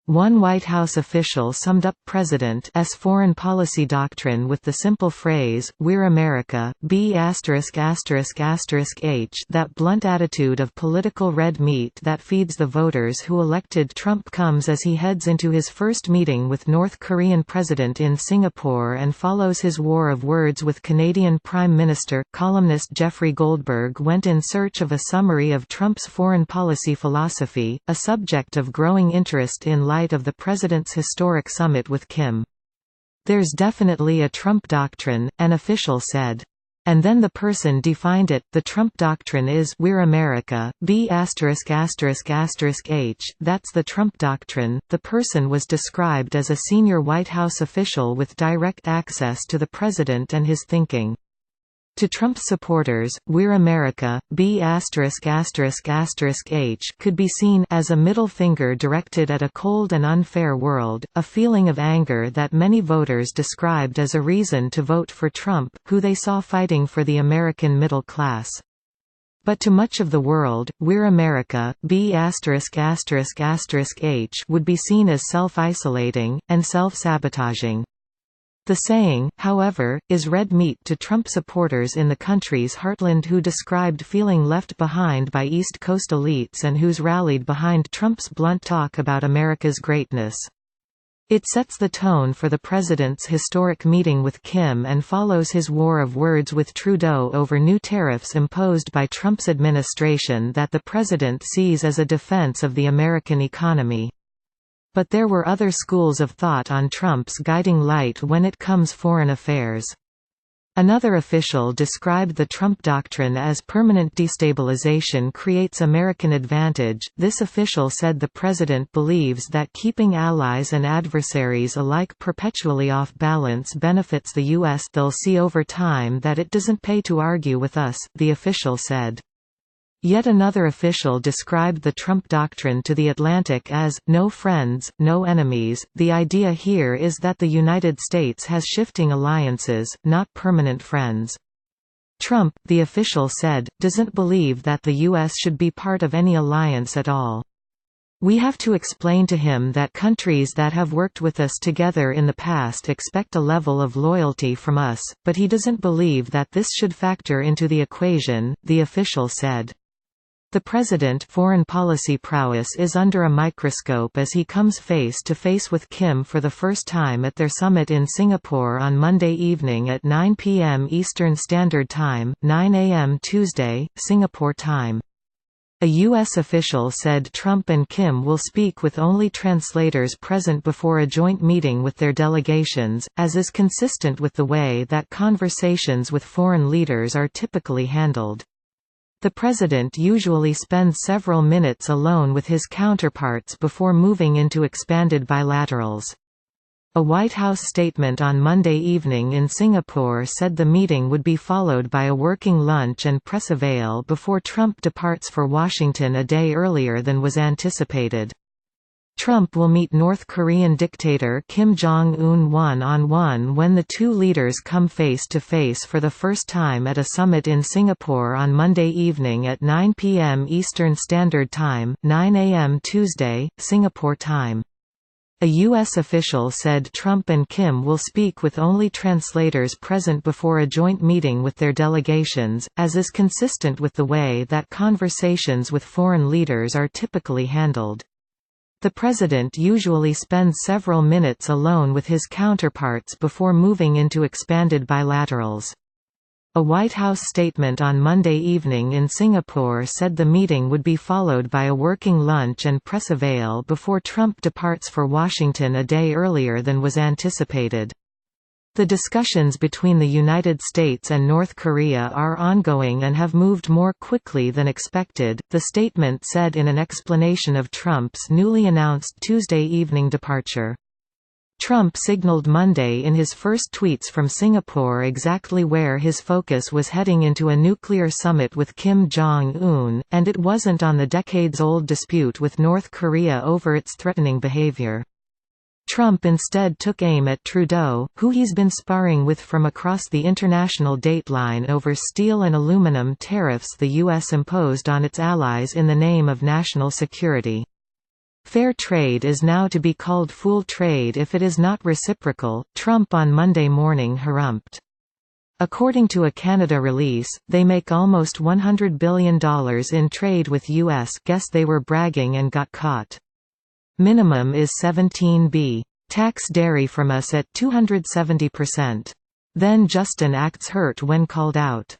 One White House official summed up President's foreign policy doctrine with the simple phrase, "We're America, B***H." That blunt attitude of political red meat that feeds the voters who elected Trump comes as he heads into his first meeting with North Korean President in Singapore and follows his war of words with Canadian Prime Minister. Columnist Jeffrey Goldberg went in search of a summary of Trump's foreign policy philosophy, a subject of growing interest in light of the president's historic summit with Kim. "There's definitely a Trump doctrine," an official said. And then the person defined it. "The Trump doctrine is, we're America, B***H. That's the Trump doctrine." The person was described as a senior White House official with direct access to the president and his thinking. To Trump's supporters, "We're America, B***H" could be seen as a middle finger directed at a cold and unfair world, a feeling of anger that many voters described as a reason to vote for Trump, who they saw fighting for the American middle class. But to much of the world, "We're America, B***H" would be seen as self-isolating, and self-sabotaging. The saying, however, is red meat to Trump supporters in the country's heartland who described feeling left behind by East Coast elites and who's rallied behind Trump's blunt talk about America's greatness. It sets the tone for the president's historic meeting with Kim and follows his war of words with Trudeau over new tariffs imposed by Trump's administration that the president sees as a defense of the American economy. But there were other schools of thought on Trump's guiding light when it comes foreign affairs. Another official described the Trump doctrine as permanent destabilization creates American advantage. This official said the president believes that keeping allies and adversaries alike perpetually off balance benefits the U.S. They'll see over time that it doesn't pay to argue with us, the official said. Yet another official described the Trump doctrine to The Atlantic as, "No friends, no enemies." The idea here is that the United States has shifting alliances, not permanent friends. Trump, the official said, doesn't believe that the U.S. should be part of any alliance at all. "We have to explain to him that countries that have worked with us together in the past expect a level of loyalty from us, but he doesn't believe that this should factor into the equation," the official said. The president's foreign policy prowess is under a microscope as he comes face-to-face with Kim for the first time at their summit in Singapore on Monday evening at 9 p.m. Eastern Standard Time, 9 a.m. Tuesday, Singapore time. A U.S. official said Trump and Kim will speak with only translators present before a joint meeting with their delegations, as is consistent with the way that conversations with foreign leaders are typically handled. The president usually spends several minutes alone with his counterparts before moving into expanded bilaterals. A White House statement on Monday evening in Singapore said the meeting would be followed by a working lunch and press avail before Trump departs for Washington a day earlier than was anticipated. Trump will meet North Korean dictator Kim Jong-un one-on-one when the two leaders come face-to-face for the first time at a summit in Singapore on Monday evening at 9 p.m. Eastern Standard Time, 9 a.m. Tuesday, Singapore time. A U.S. official said Trump and Kim will speak with only translators present before a joint meeting with their delegations, as is consistent with the way that conversations with foreign leaders are typically handled. The president usually spends several minutes alone with his counterparts before moving into expanded bilaterals. A White House statement on Monday evening in Singapore said the meeting would be followed by a working lunch and press avail before Trump departs for Washington a day earlier than was anticipated. The discussions between the United States and North Korea are ongoing and have moved more quickly than expected, the statement said in an explanation of Trump's newly announced Tuesday evening departure. Trump signaled Monday in his first tweets from Singapore exactly where his focus was heading into a nuclear summit with Kim Jong-un, and it wasn't on the decades-old dispute with North Korea over its threatening behavior. Trump instead took aim at Trudeau, who he's been sparring with from across the international dateline over steel and aluminum tariffs the U.S. imposed on its allies in the name of national security. Fair trade is now to be called fool trade if it is not reciprocal. Trump on Monday morning harumphed. According to a Canada release, they make almost $100 billion in trade with U.S. Guess they were bragging and got caught. Minimum is 17B. Tax dairy from us at 270%. Then Justin acts hurt when called out.